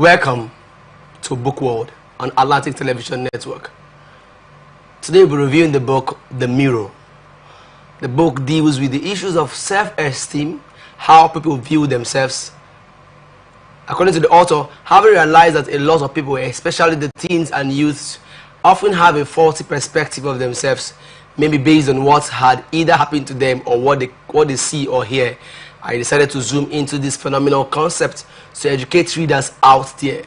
Welcome to Book World on Atlantic Television Network. Today we'll be reviewing the book, The Mirror. The book deals with the issues of self-esteem, how people view themselves. According to the author, having realized that a lot of people, especially the teens and youths, often have a faulty perspective of themselves, maybe based on what had either happened to them or what they see or hear, I decided to zoom into this phenomenal concept to educate readers out there.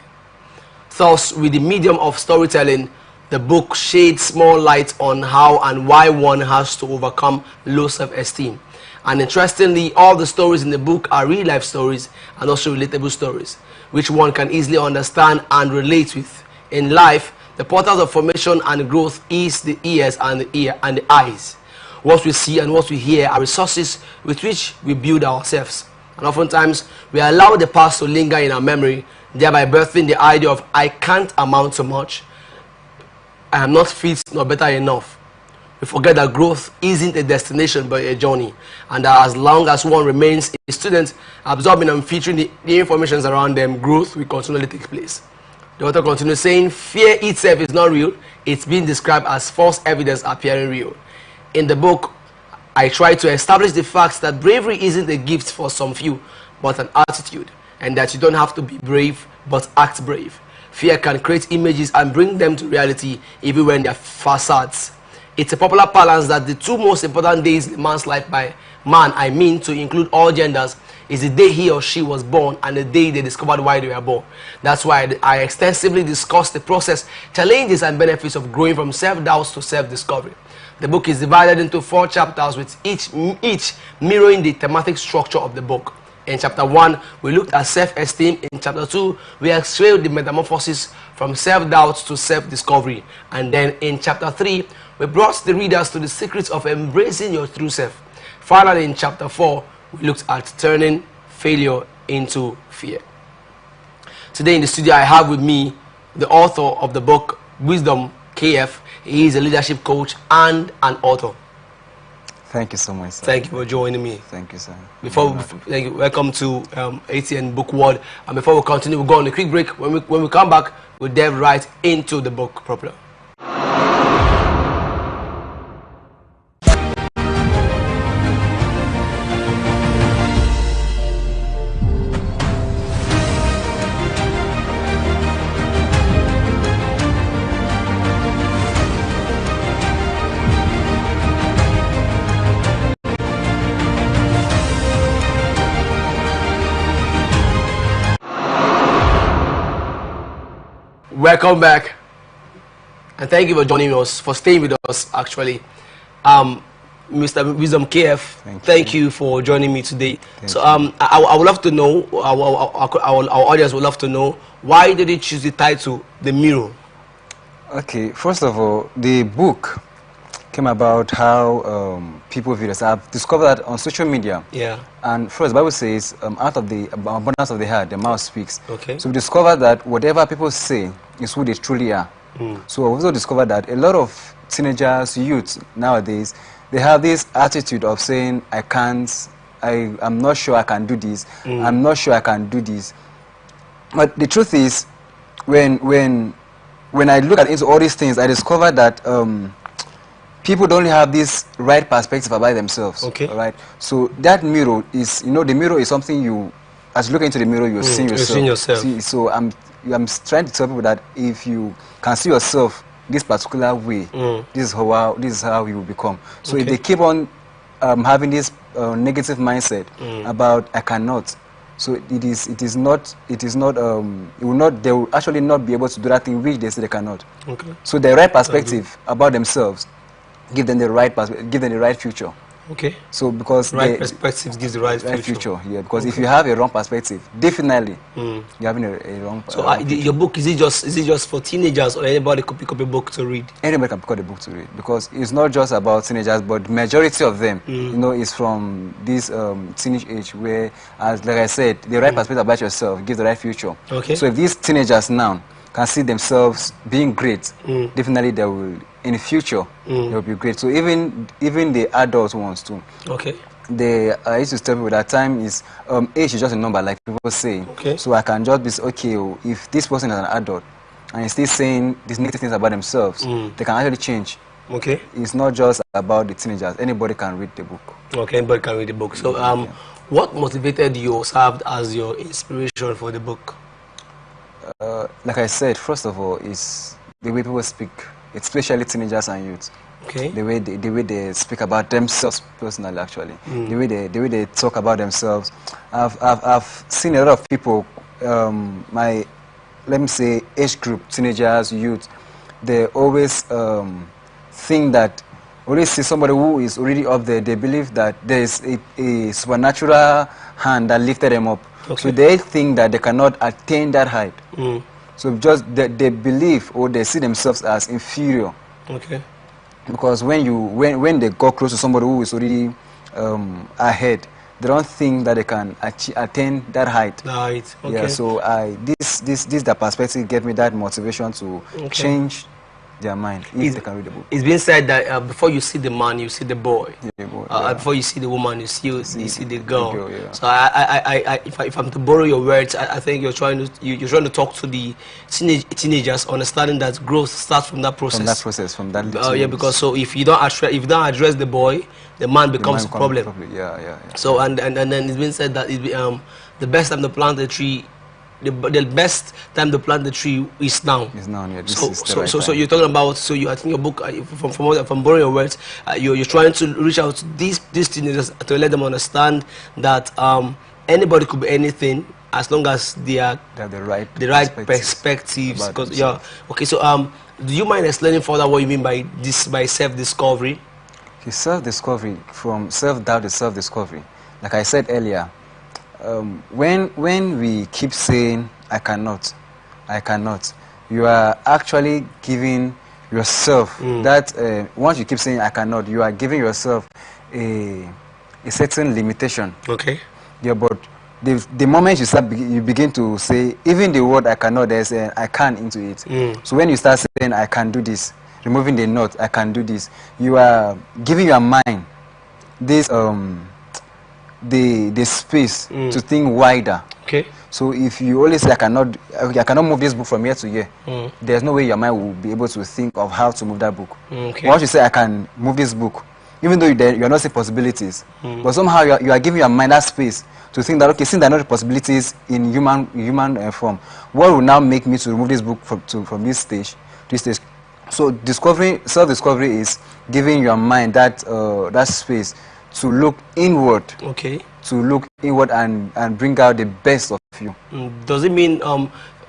Thus, with the medium of storytelling, the book shades more light on how and why one has to overcome low self-esteem. And interestingly, all the stories in the book are real-life stories and also relatable stories, which one can easily understand and relate with. In life, the portals of formation and growth is the ears and the eyes. What we see and what we hear are resources with which we build ourselves. And oftentimes, we allow the past to linger in our memory, thereby birthing the idea of I can't amount to much, I am not fit nor better enough. We forget that growth isn't a destination but a journey, and that as long as one remains a student, absorbing and filtering the information around them, growth will continually take place. The author continues saying, fear itself is not real, it's being described as false evidence appearing real. In the book, I try to establish the fact that bravery isn't a gift for some few, but an attitude, and that you don't have to be brave, but act brave. Fear can create images and bring them to reality, even when they're facades. It's a popular balance that the two most important days in a man's life, by man I mean to include all genders, is the day he or she was born and the day they discovered why they were born. That's why I extensively discuss the process, challenges and benefits of growing from self-doubts to self-discovery. The book is divided into 4 chapters, with each mirroring the thematic structure of the book. In chapter 1, we looked at self-esteem. In chapter 2, we explained the metamorphosis from self-doubt to self-discovery. And then in chapter 3, we brought the readers to the secrets of embracing your true self. Finally, in chapter 4, we looked at turning failure into fear. Today in the studio, I have with me the author of the book, Wisdom KF. He is a leadership coach and an author. Thank you so much, sir. Thank you for joining me. Thank you, sir. Welcome to ATN Book World. And before we continue, we'll go on a quick break. When we come back, we'll delve right into the book properly. Welcome back, and thank you for joining us, for staying with us actually. Mr. Wisdom KF, thank you for joining me today. I would love to know, our audience would love to know, why did you choose the title, The Mirror? Okay, first of all, the book came about how people view us. I've discovered that on social media. Yeah. And first, the Bible says, out of the abundance of the heart, the mouth speaks. Okay. So we discovered that whatever people say is who they truly are. So we also discovered that a lot of teenagers, youths nowadays, they have this attitude of saying, I can't, I'm not sure I can do this, I'm not sure I can do this. But the truth is, when I look at into all these things, I discovered that people don't have this right perspective about themselves. Okay. All right. So that mirror is, the mirror is something you, as you look into the mirror, you're seeing yourself. You're seeing yourself. See, so I'm trying to tell people that if you can see yourself this particular way, this is how you will become. So if they keep on having this negative mindset about I cannot, so they will actually not be able to do that thing which they say they cannot. Okay. So the right perspective about themselves give them the right future. Okay. So because right perspective gives the right future. Yeah, because if you have a wrong perspective, definitely you're having a wrong. So your book, is it just for teenagers, or anybody could pick up a book to read? Anybody can pick up a book to read, because it's not just about teenagers, but the majority of them, is from this teenage age where, as like I said, the right perspective about yourself gives the right future. Okay. So if these teenagers now can see themselves being great, definitely they will, in the future, they will be great. So even the adult ones too. Okay. I used to tell people that time is age is just a number, like people say. Okay. So I can just be okay. If this person is an adult and is still saying these negative things about themselves, they can actually change. Okay. It's not just about the teenagers. Anybody can read the book. Okay, anybody can read the book. So what motivated you or served as your inspiration for the book? Like I said, first of all, is the way people speak, especially teenagers and youth. Okay. The way they speak about themselves personally, actually. The way they talk about themselves. I've seen a lot of people, my, let me say, age group, teenagers, youth, they always think that, always see somebody who is already up there, they believe that there is a supernatural hand that lifted them up. Okay. So they think that they cannot attain that height. So just they believe or they see themselves as inferior. Okay. Because when they go close to somebody who is already ahead, they don't think that they can attain that height. Right. Okay. Yeah. So this the perspective gave me that motivation to change their mind if they can read the book. It's been said that before you see the man, you see the boy. Yeah, boy, before you see the woman, you see the girl. Yeah. So if I'm to borrow your words, I think you're trying to talk to the teenagers, understanding that growth starts from that process. From that little yeah, because so if you don't address the boy, the man becomes a problem. Yeah. So and then it's been said that the best time to plant a tree. The best time to plant the tree is now. Is now, yeah. So you're talking about. So I think your book, from borrowing your words, you're trying to reach out to these teenagers to let them understand that anybody could be anything as long as they have the right perspectives. Because okay. So do you mind explaining further what you mean by this, by self-discovery? Self-discovery, from self-doubt to self-discovery. Like I said earlier. When we keep saying I cannot, you are actually giving yourself that once you keep saying I cannot, you are giving yourself a certain limitation. Okay. Yeah, but the moment you begin to say even the word I cannot, there's I can into it. So when you start saying I can do this, removing the not, I can do this, you are giving your mind this the space to think wider. Okay. So if you always say I cannot move this book from here to here, there's no way your mind will be able to think of how to move that book. Okay. Once you say I can move this book, even though you're not seeing possibilities, but somehow you are giving your mind that space to think that okay, since there are not possibilities in human form, what will now make me to remove this book from this stage to this stage? So self-discovery is giving your mind that space to look inward. Okay. To look inward and bring out the best of you. Does it mean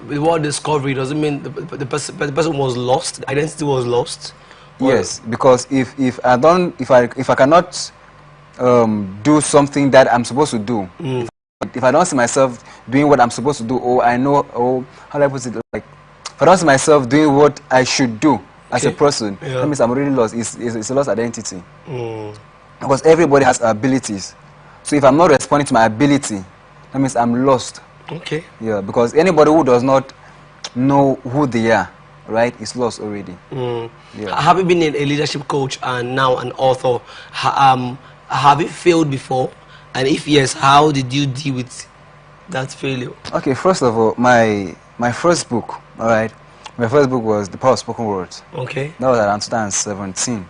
with word discovery? Does it mean the person was lost? The identity was lost? Yes, because if I cannot do something that I'm supposed to do, if I don't see myself doing what I'm supposed to do, or how do I put it, like if I don't see myself doing what I should do as a person, that means I'm already lost. It's a lost identity. Because everybody has abilities. So if I'm not responding to my ability, that means I'm lost. Okay. Yeah, because anybody who does not know who they are, right, is lost already. Yeah. Have you been a leadership coach and now an author? Have you failed before? And if yes, how did you deal with that failure? Okay, first of all, my first book, all right, my first book was The Power of Spoken Words. Okay. That was around 2017,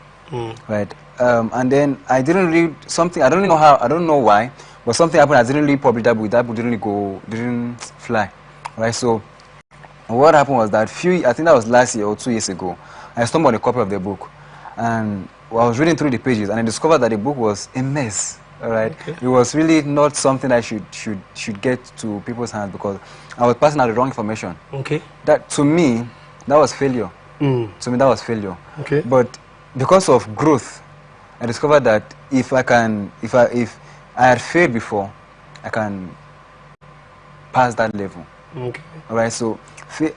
right? And then I didn't read something, I don't know why, but something happened. I didn't really publish that book. That book didn't fly, right? So what happened was that I think that was last year or 2 years ago, I stumbled on a copy of the book, and I was reading through the pages, and I discovered that the book was a mess. All right, okay. It was really not something that should get to people's hands because I was passing out the wrong information. Okay. That to me, that was failure. To me, that was failure. Okay. But because of growth, I discovered that if I had failed before, I can pass that level. Okay. All right. So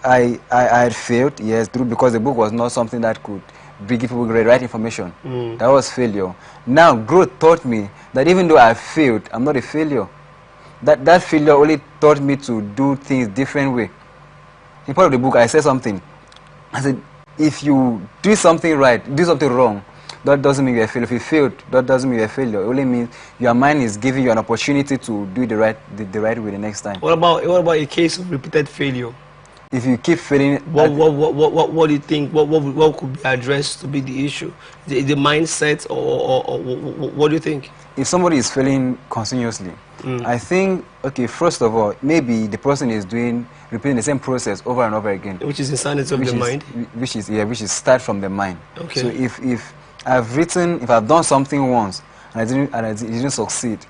I had failed, yes, because the book was not something that could give people the right information. That was failure. Now growth taught me that even though I failed, I'm not a failure. That failure only taught me to do things different way. In part of the book, I said something. I said, if you do something right, do something wrong, that doesn't mean you're a failure. If you failed, that doesn't mean you're a failure. It only means your mind is giving you an opportunity to do the right way the next time. What about a case of repeated failure? If you keep failing, what do you think? What could be addressed to be the issue? The mindset, or what do you think? If somebody is failing continuously, I think, okay, first of all, maybe the person is repeating the same process over and over again, which is insanity of the mind. Which is start from the mind. Okay. So if I've done something once and it didn't succeed,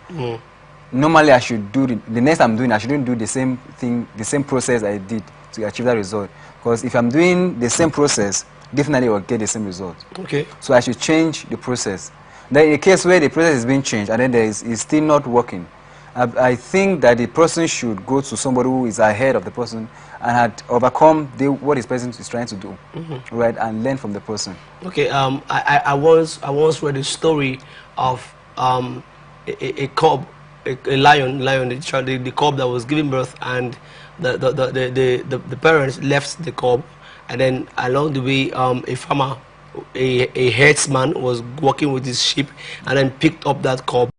normally I should do the next I'm doing. I shouldn't do the same thing, the same process I did to achieve that result. Because if I'm doing the same process, definitely I will get the same result. Okay. So I should change the process. Then in a case where the process is being changed and then it's still not working, I think that the person should go to somebody who is ahead of the person and had overcome what this person is trying to do, right, and learn from the person. Okay. I once read a story of a cub, a lion, the cub that was giving birth, and the parents left the cub, and then along the way, a farmer, a herdsman, was walking with his sheep, and then picked up that cub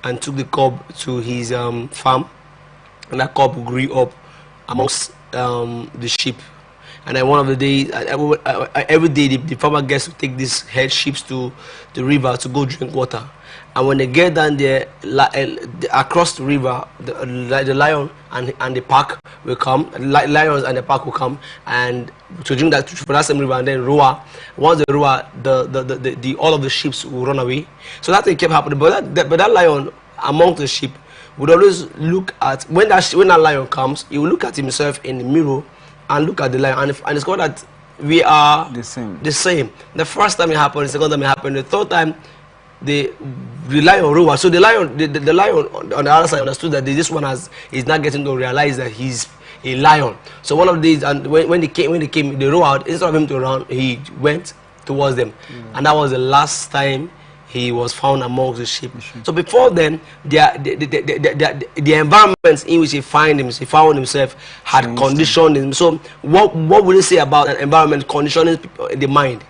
and took the cub to his farm, and that cub grew up amongst the sheep. And then one of the days, every day, the farmer gets to take these herd sheep to the river to go drink water. And when they get down there, across the river, the lion and the pack will come. Lions and the pack will come and to drink for that same river, and then roar. Once they roar, all of the sheep will run away. So that thing kept happening. But that lion among the sheep would always look at when that lion comes, he will look at himself in the mirror and look at the lion and discover that we are the same. The first time it happened, the second time it happened, the third time the lion roared. So the lion on the other side understood that this one is not getting to realize that he's a lion. So one of these, and when they came, they roared. Instead of him to run, he went towards them, and that was the last time he was found amongst the sheep. So before then, the environment in which he found himself had conditioned him. So what would you say about an environment conditioning the mind?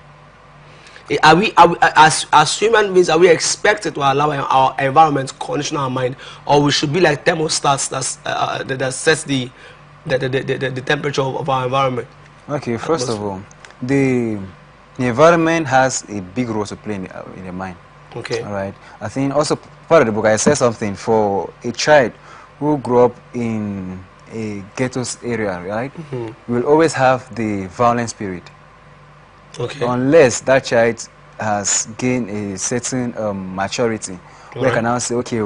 Are we as human beings, are we expected to allow our environment condition our mind, or we should be like thermostats that sets the temperature of our environment? Okay, first of all, the environment has a big role to play in the mind. Okay. All right. I think also part of the book I said something for a child who grew up in a ghetto area, right? Will always have the violent spirit. Okay. Unless that child has gained a certain maturity, where I can now say, okay,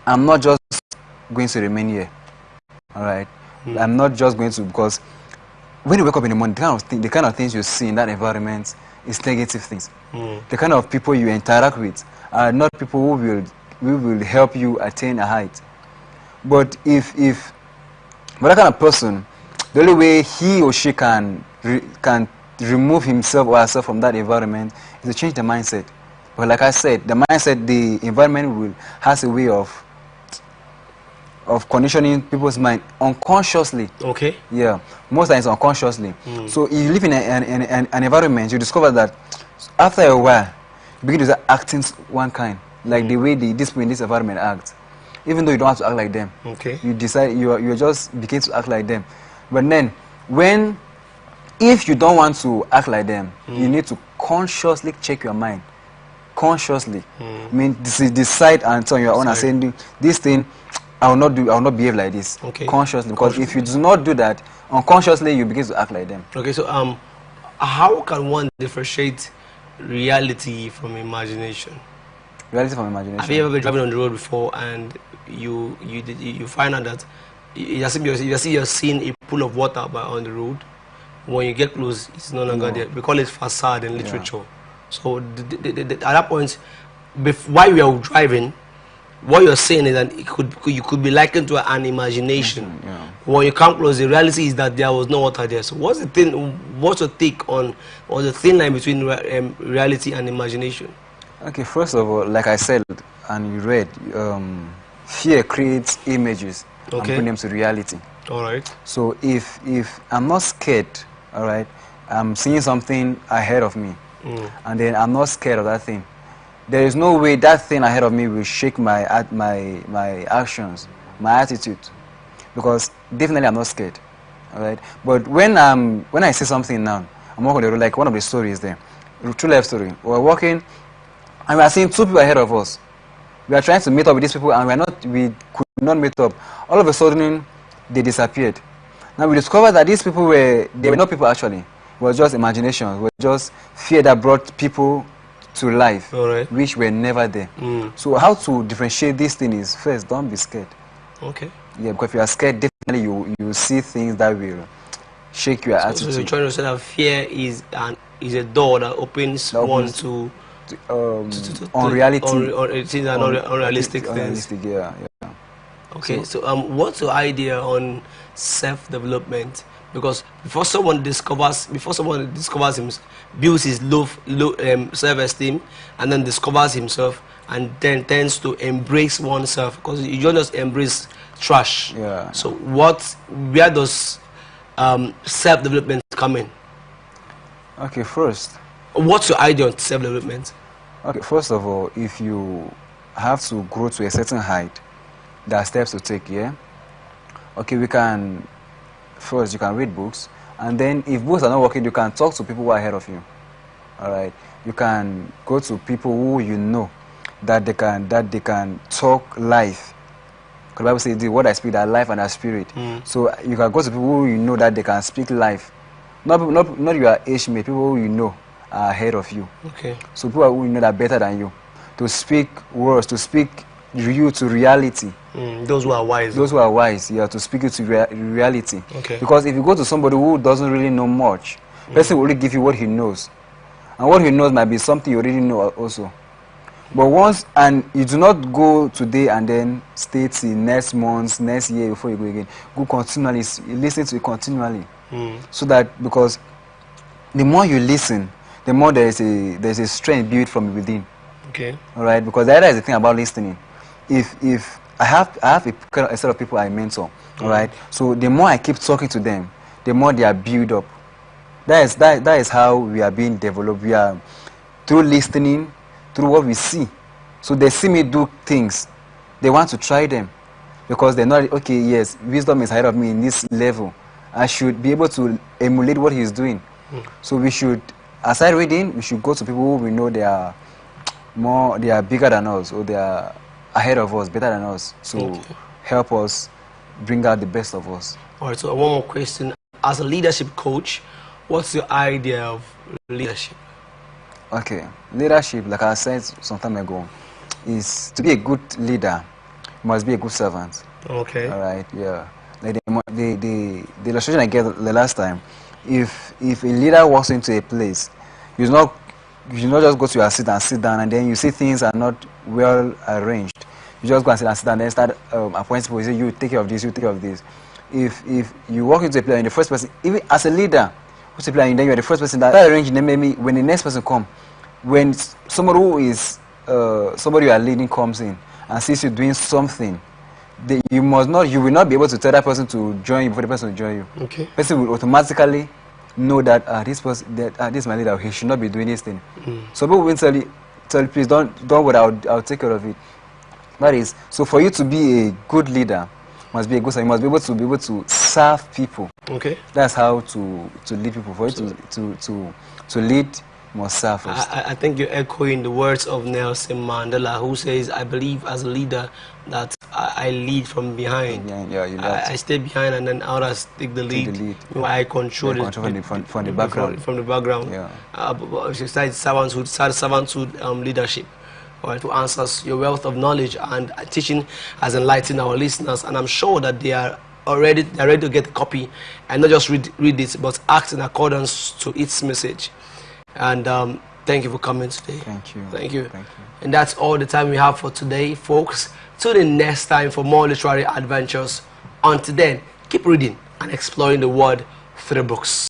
I'm not just going to remain here. All right. I'm not just going to, because when you wake up in the morning, the kind of things you see in that environment is negative things. The kind of people you interact with are not people who will help you attain a height. But if that kind of person, the only way he or she can remove himself or herself from that environment is to change the mindset. But like I said, the mindset, the environment has a way of conditioning people's mind unconsciously. Okay. Yeah, most times unconsciously. So if you live in an environment, you discover that after a while, you begin to start acting one kind, like the way these people in this environment act, even though you don't have to act like them. Okay. You decide you just begin to act like them. But then if you don't want to act like them, you need to consciously check your mind. Consciously, I mean, decide and on your own and saying, this thing I will not behave like this. Okay. Consciously, because if you do not do that, unconsciously you begin to act like them. Okay, so how can one differentiate reality from imagination? Reality from imagination. Have you ever been driving on the road before and you find out that you're seeing a pool of water on the road? When you get close, it's no longer there. We call it facade in literature. Yeah. So at that point, while you are driving, what you're saying is that you could be likened to an imagination. Yeah. When you come close, the reality is that there was no water there. So what's your take on, or the thin line between reality and imagination? Okay, first of all, like I said and you read, fear creates images and bring them to reality. All right. So if I'm not scared, all right, I'm seeing something ahead of me, and then I'm not scared of that thing. There is no way that thing ahead of me will shake my actions, my attitude, because definitely I'm not scared. All right. But when I see something now, I'm walking the road, like one of the stories there, true life story. We're walking, and we are seeing two people ahead of us. We are trying to meet up with these people, and we could not meet up. All of a sudden, they disappeared. Now we discovered that these people were not people actually. It was just imagination. It was just fear that brought people to life, which were never there. So how to differentiate this thing is, first, don't be scared. Okay. Yeah, because if you are scared, definitely you see things that will shake your attitude. So you're trying to say that fear is a door that opens one to unreality. It is an unrealistic thing. Unrealistic, yeah. Okay, so what's your idea on self-development? Because before someone discovers him, builds his low self-esteem, and then discovers himself, and then tends to embrace oneself, because you don't just embrace trash. Yeah. So where does self-development come in? Okay, first. What's your idea on self-development? Okay, first of all, if you have to grow to a certain height, there are steps to take, yeah? Okay, first you can read books, and then if books are not working, you can talk to people who are ahead of you. All right? You can go to people who you know that they can talk life. Because the Bible says, the word I speak, that life and that spirit. So you can go to people who you know that they can speak life. Not your age mate, people who you know are ahead of you. Okay. So people who you know that are better than you. To speak words, to speak you to reality. Those who are wise. Those who are wise, yeah, to speak it to reality. Okay. Because if you go to somebody who doesn't really know much, person will only give you what he knows. And what he knows might be something you already know also. But and you do not go today and then stay till next month, next year before you go again. Go continually, listen to it continually. So that, because the more you listen, the more there's a strength built from within. Okay. All right, because that is the thing about listening. If I have a set of people I mentor, all right. So the more I keep talking to them, the more they are built up. That is how we are being developed. We are through listening, through what we see. So they see me do things, they want to try them, because they're not okay. Yes, wisdom is ahead of me in this level. I should be able to emulate what he's doing. So we should, aside reading, we should go to people who we know they are bigger than us, or they are ahead of us, better than us, to help us bring out the best of us. All right, so one more question. As a leadership coach, what's your idea of leadership? Okay, leadership, like I said some time ago, is to be a good leader, you must be a good servant. Okay. All right, yeah. Like the illustration I gave the last time, if a leader walks into a place, you should not just go to your seat and sit down, and then you see things are not well arranged. You just go and sit down, and then start appointing people. You say, you take care of this, you take care of this. If you walk into a place and the first person, even as a leader, who's a player, and then you're the first person that arranging, then maybe when the next person comes, when somebody who is somebody you are leading comes in and sees you doing something, you will not be able to tell that person to join you before the person will join you. Okay. Person will automatically know that this is my leader, he should not be doing this thing. So people will tell you, please don't worry, I'll take care of it. That is, so for you to be a good leader, must be a good, you must be able to serve people. Okay. That's how to lead people. For you to lead, must serve first. I think you're echoing the words of Nelson Mandela, who says, I believe as a leader that I lead from behind. Yeah, you I stay behind and then others take the lead. I control it from the background. From the background. Yeah. Servanthood leadership. Right, to answer your wealth of knowledge, and teaching has enlightened our listeners, and I'm sure that they are ready to get a copy and not just read it, but act in accordance to its message. And thank you for coming today. Thank you. Thank you. Thank you. And that's all the time we have for today, folks. Till the next time for more literary adventures. Until then, keep reading and exploring the world through books.